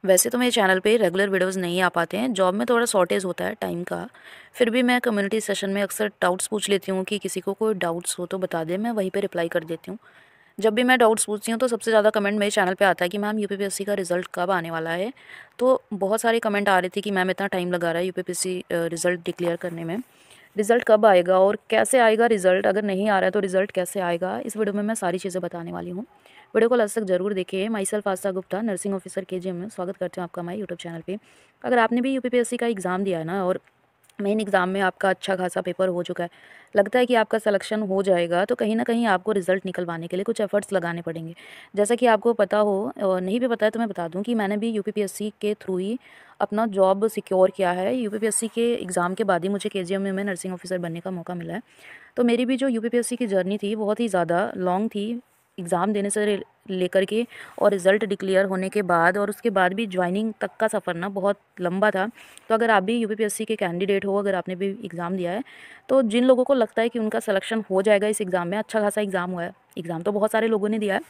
वैसे तो मेरे चैनल पे रेगुलर वीडियोस नहीं आ पाते हैं, जॉब में थोड़ा शॉर्टेज होता है टाइम का। फिर भी मैं कम्युनिटी सेशन में अक्सर डाउट्स पूछ लेती हूँ कि किसी को कोई डाउट्स हो तो बता दें, मैं वहीं पे रिप्लाई कर देती हूँ। जब भी मैं डाउट्स पूछती हूँ तो सबसे ज़्यादा कमेंट मेरे चैनल पे आता है कि मैम यूपीपीएससी का रिज़ल्ट कब आने वाला है। तो बहुत सारे कमेंट आ रहे थे कि मैम इतना टाइम लगा रहा है यूपीपीएससी रिज़ल्ट डिक्लेयर करने में। रिज़ल्ट कब आएगा और कैसे आएगा रिज़ल्ट, अगर नहीं आ रहा है तो रिज़ल्ट कैसे आएगा, इस वीडियो में मैं सारी चीज़ें बताने वाली हूँ। वीडियो को लास्ट तक जरूर देखिए। My self Aastha Gupta, nursing officer KGM में स्वागत करते हैं आपका हमारे यूट्यूब चैनल पे। अगर आपने भी यूपीपीएससी का एग्ज़ाम दिया है ना और मेन एग्ज़ाम में आपका अच्छा खासा पेपर हो चुका है, लगता है कि आपका सिलेक्शन हो जाएगा, तो कहीं ना कहीं आपको रिज़ल्ट निकलवाने के लिए कुछ एफर्ट्स लगाने पड़ेंगे। जैसा कि आपको पता हो और नहीं भी पता है तो मैं बता दूं कि मैंने भी यूपीपीएससी के थ्रू ही अपना जॉब सिक्योर किया है। यूपीपीएससी के एग्ज़ाम के बाद ही मुझे केजीएम में नर्सिंग ऑफिसर बनने का मौका मिला है। तो मेरी भी जो यूपीपीएससी की जर्नी थी बहुत ही ज़्यादा लॉन्ग थी। एग्ज़ाम देने से लेकर के और रिज़ल्ट डिक्लेयर होने के बाद और उसके बाद भी ज्वाइनिंग तक का सफ़र ना बहुत लंबा था। तो अगर आप भी यूपीपीएससी के कैंडिडेट हो, अगर आपने भी एग्ज़ाम दिया है, तो जिन लोगों को लगता है कि उनका सिलेक्शन हो जाएगा इस एग्ज़ाम में, अच्छा खासा एग्ज़ाम हुआ है, एग्ज़ाम तो बहुत सारे लोगों ने दिया है,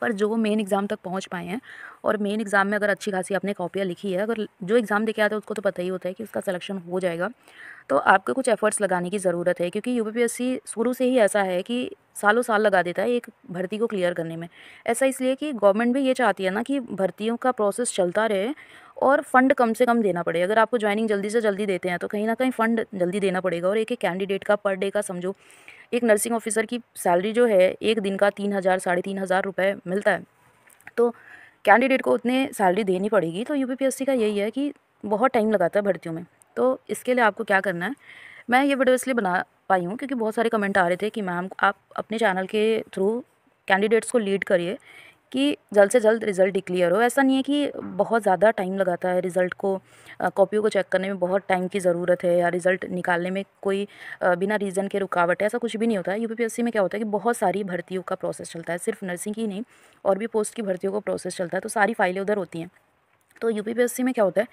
पर जो मेन एग्ज़ाम तक पहुंच पाए हैं और मेन एग्ज़ाम में अगर अच्छी खासी आपने कॉपियाँ लिखी है, अगर जो एग्ज़ाम देके आता है उसको तो पता ही होता है कि उसका सिलेक्शन हो जाएगा। तो आपको कुछ एफर्ट्स लगाने की ज़रूरत है, क्योंकि यूपीपीएससी शुरू से ही ऐसा है कि सालों साल लगा देता है एक भर्ती को क्लियर करने में। ऐसा इसलिए कि गवर्नमेंट भी ये चाहती है ना कि भर्तियों का प्रोसेस चलता रहे और फंड कम से कम देना पड़े। अगर आपको ज्वाइनिंग जल्दी से जल्दी देते हैं तो कहीं ना कहीं फ़ंड जल्दी देना पड़ेगा। और एक एक कैंडिडेट का पर डे का समझो, एक नर्सिंग ऑफिसर की सैलरी जो है एक दिन का 3,000 3,500 रुपये मिलता है। तो कैंडिडेट को उतने सैलरी देनी पड़ेगी। तो यूपीपीएससी का यही है कि बहुत टाइम लगाता है भर्तियों में। तो इसके लिए आपको क्या करना है, मैं ये वीडियो इसलिए बना पाई हूँ क्योंकि बहुत सारे कमेंट आ रहे थे कि मैम आप अपने चैनल के थ्रू कैंडिडेट्स को लीड करिए कि जल्द से जल्द रिज़ल्ट डिक्लेयर हो। ऐसा नहीं है कि बहुत ज़्यादा टाइम लगाता है रिज़ल्ट को, कॉपियों को चेक करने में बहुत टाइम की ज़रूरत है या रिज़ल्ट निकालने में कोई बिना रीज़न के रुकावट है, ऐसा कुछ भी नहीं होता है। यूपीपीएससी में क्या होता है कि बहुत सारी भर्तियों का प्रोसेस चलता है, सिर्फ नर्सिंग की नहीं और भी पोस्ट की भर्तियों का प्रोसेस चलता है। तो सारी फाइलें उधर होती हैं। तो यूपीपीएससी में क्या होता है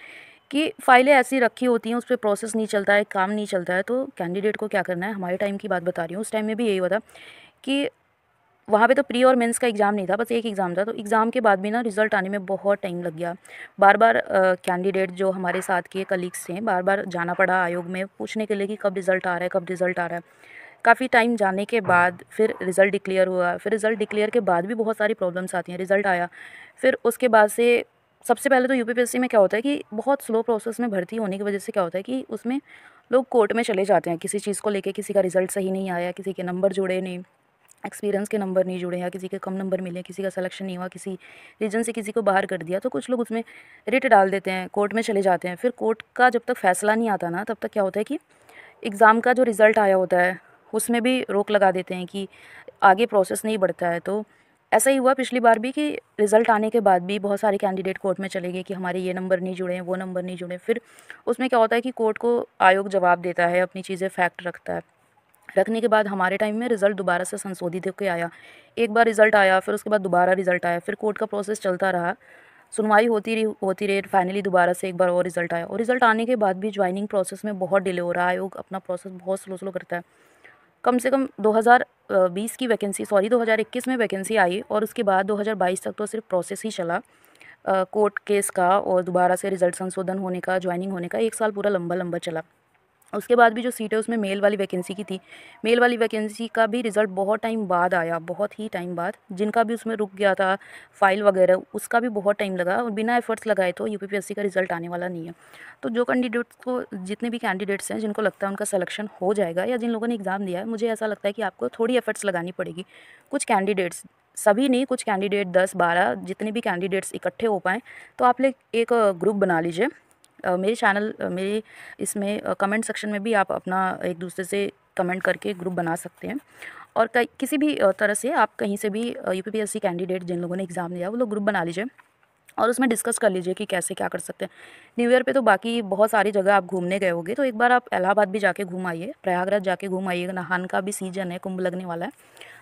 कि फाइलें ऐसी रखी होती हैं, उस पर प्रोसेस नहीं चलता है, काम नहीं चलता है। तो कैंडिडेट को क्या करना है, हमारे टाइम की बात बता रही हूँ, उस टाइम में भी यही हुआ था कि वहाँ पे तो प्री और मेंस का एग्ज़ाम नहीं था, बस एक एग्ज़ाम था। तो एग्ज़ाम के बाद भी ना रिज़ल्ट आने में बहुत टाइम लग गया। बार बार कैंडिडेट जो हमारे साथ के कलीग्स थे, बार बार जाना पड़ा आयोग में पूछने के लिए कि कब रिज़ल्ट आ रहा है, कब रिज़ल्ट आ रहा है। काफ़ी टाइम जाने के बाद फिर रिज़ल्ट डिक्लेयर हुआ। फिर रिज़ल्ट डिक्लेयर के बाद भी बहुत सारी प्रॉब्लम्स आती हैं। रिज़ल्ट आया, फिर उसके बाद से सबसे पहले तो यूपीपीएससी में क्या होता है कि बहुत स्लो प्रोसेस में भर्ती होने की वजह से क्या होता है कि उसमें लोग कोर्ट में चले जाते हैं किसी चीज़ को लेके। किसी का रिज़ल्ट सही नहीं आया, किसी के नंबर जुड़े नहीं, एक्सपीरियंस के नंबर नहीं जुड़े, या किसी के कम नंबर मिले, किसी का सिलेक्शन नहीं हुआ, किसी रीजन से किसी को बाहर कर दिया, तो कुछ लोग उसमें रिट डाल देते हैं, कोर्ट में चले जाते हैं। फिर कोर्ट का जब तक फैसला नहीं आता ना, तब तक क्या होता है कि एग्ज़ाम का जो रिज़ल्ट आया होता है उसमें भी रोक लगा देते हैं कि आगे प्रोसेस नहीं बढ़ता है। तो ऐसा ही हुआ पिछली बार भी कि रिज़ल्ट आने के बाद भी बहुत सारे कैंडिडेट कोर्ट में चले गए कि हमारे ये नंबर नहीं जुड़े हैं, वो नंबर नहीं जुड़े। फिर उसमें क्या होता है कि कोर्ट को आयोग जवाब देता है, अपनी चीज़ें फैक्ट रखता है। रखने के बाद हमारे टाइम में रिज़ल्ट दोबारा से संशोधित होकर आया। एक बार रिज़ल्ट आया, फिर उसके बाद दोबारा रिज़ल्ट आया, फिर कोर्ट का प्रोसेस चलता रहा, सुनवाई होती रही, फाइनली दोबारा से एक बार और रिज़ल्ट आया। और रिज़ल्ट आने के बाद भी ज्वाइनिंग प्रोसेस में बहुत डिले हो रहा है। आयोग अपना प्रोसेस बहुत स्लो स्लो करता है। कम से कम 2020 की वैकेंसी, सॉरी 2021 में वैकेंसी आई और उसके बाद 2022 तक तो सिर्फ प्रोसेस ही चला कोर्ट केस का और दोबारा से रिज़ल्ट संशोधन होने का, ज्वाइनिंग होने का। 1 साल पूरा लंबा लंबा चला। उसके बाद भी जो सीट है उसमें मेल वाली वैकेंसी की थी। मेल वाली वैकेंसी का भी रिज़ल्ट बहुत टाइम बाद आया, बहुत ही टाइम बाद। जिनका भी उसमें रुक गया था फाइल वगैरह, उसका भी बहुत टाइम लगा और बिना एफर्ट्स लगाए तो यूपीपीएससी का रिज़ल्ट आने वाला नहीं है। तो जो कैंडिडेट्स को, जितने भी कैंडिडेट्स हैं जिनको लगता है उनका सिलेक्शन हो जाएगा या जिन लोगों ने एग्ज़ाम दिया है, मुझे ऐसा लगता है कि आपको थोड़ी एफर्ट्स लगानी पड़ेगी। कुछ कैंडिडेट्स, सभी नहीं, कुछ कैंडिडेट 10-12 जितने भी कैंडिडेट्स इकट्ठे हो पाएँ, तो आप लोग एक ग्रुप बना लीजिए। मेरे चैनल मेरे इसमें कमेंट सेक्शन में भी आप अपना एक दूसरे से कमेंट करके ग्रुप बना सकते हैं। और कई किसी भी तरह से आप कहीं से भी यूपीपीएससी कैंडिडेट जिन लोगों ने एग्ज़ाम दिया वो लोग ग्रुप बना लीजिए और उसमें डिस्कस कर लीजिए कि कैसे क्या कर सकते हैं। न्यू ईयर पे तो बाकी बहुत सारी जगह आप घूमने गए होंगे, तो एक बार आप इलाहाबाद भी जाके घूम आइए, प्रयागराज जाके घूम आइए। नहान का भी सीजन है, कुंभ लगने वाला है,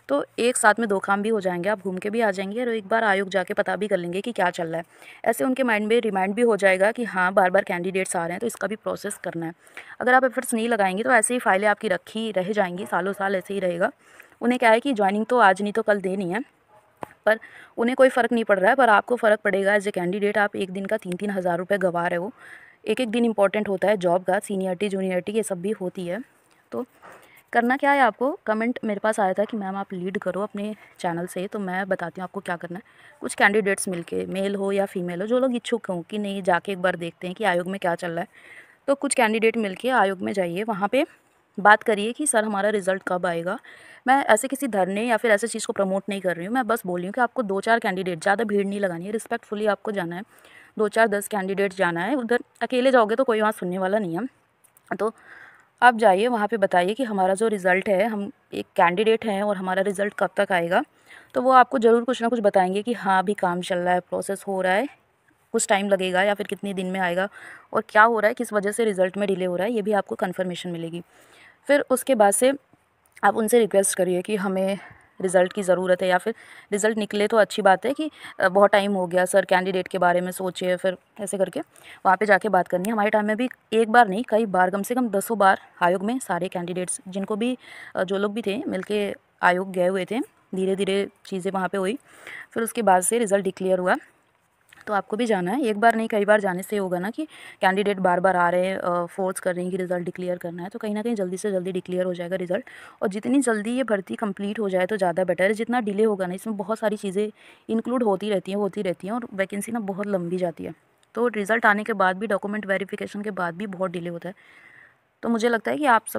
तो एक साथ में 2 काम भी हो जाएंगे, आप घूम के भी आ जाएंगे और एक बार आयोग जाके पता भी कर लेंगे कि क्या चल रहा है। ऐसे उनके माइंड में रिमाइंड भी हो जाएगा कि हाँ बार बार कैंडिडेट्स आ रहे हैं तो इसका भी प्रोसेस करना है। अगर आप एफर्ट्स नहीं लगाएंगे तो ऐसे ही फाइलें आपकी रखी रह जाएंगी, सालों साल ऐसे ही रहेगा। उन्हें क्या है कि ज्वाइनिंग तो आज नहीं तो कल देनी है, पर उन्हें कोई फ़र्क नहीं पड़ रहा है, पर आपको फ़र्क पड़ेगा एज़ ए कैंडिडेट। आप एक दिन का 3-3 हज़ार रुपये गँवा रहे हो। एक-एक दिन इम्पॉर्टेंट होता है जॉब का, सीनियरिटी, जूनियरिटी ये सब भी होती है। तो करना क्या है आपको, कमेंट मेरे पास आया था कि मैम आप लीड करो अपने चैनल से, तो मैं बताती हूँ आपको क्या करना है। कुछ कैंडिडेट्स मिलके, मेल हो या फीमेल हो, जो लोग इच्छुक हों कि नहीं जाके एक बार देखते हैं कि आयोग में क्या चल रहा है, तो कुछ कैंडिडेट मिलके आयोग में जाइए, वहाँ पे बात करिए कि सर हमारा रिज़ल्ट कब आएगा। मैं ऐसे किसी धरने या फिर ऐसे चीज़ को प्रमोट नहीं कर रही हूँ, मैं बस बोल रही हूँ कि आपको 2-4 कैंडिडेट, ज़्यादा भीड़ नहीं लगानी है, रिस्पेक्टफुली आपको जाना है। 2-4-10 कैंडिडेट्स जाना है, उधर अकेले जाओगे तो कोई वहाँ सुनने वाला नहीं है। तो आप जाइए वहाँ पे, बताइए कि हमारा जो रिज़ल्ट है, हम एक कैंडिडेट हैं और हमारा रिज़ल्ट कब तक आएगा। तो वो आपको ज़रूर कुछ ना कुछ बताएंगे कि हाँ अभी काम चल रहा है, प्रोसेस हो रहा है, कुछ टाइम लगेगा या फिर कितने दिन में आएगा, और क्या हो रहा है, किस वजह से रिज़ल्ट में डिले हो रहा है, ये भी आपको कन्फर्मेशन मिलेगी। फिर उसके बाद से आप उनसे रिक्वेस्ट करिए कि हमें रिज़ल्ट की ज़रूरत है, या फिर रिज़ल्ट निकले तो अच्छी बात है कि बहुत टाइम हो गया सर, कैंडिडेट के बारे में सोचिए। फिर ऐसे करके वहाँ पे जाके बात करनी है। हमारे टाइम में भी एक बार नहीं, कई बार, कम से कम 10 बार आयोग में सारे कैंडिडेट्स जिनको भी जो लोग भी थे मिलके आयोग गए हुए थे। धीरे धीरे चीज़ें वहाँ पे हुई, फिर उसके बाद से रिज़ल्ट डिक्लेयर हुआ। तो आपको भी जाना है, एक बार नहीं कई बार जाने से होगा ना कि कैंडिडेट बार बार आ रहे हैं, फोर्स कर रहे हैं कि रिज़ल्ट डिक्लेयर करना है, तो कहीं ना कहीं जल्दी से जल्दी डिक्लेयर हो जाएगा रिज़ल्ट। और जितनी जल्दी ये भर्ती कंप्लीट हो जाए तो ज़्यादा बेटर है। जितना डिले होगा ना, इसमें बहुत सारी चीज़ें इंक्लूड होती रहती हैं, और वैकेंसी ना बहुत लंबी जाती है। तो रिज़ल्ट आने के बाद भी, डॉक्यूमेंट वेरिफिकेशन के बाद भी बहुत डिले होता है। तो मुझे लगता है कि आप सब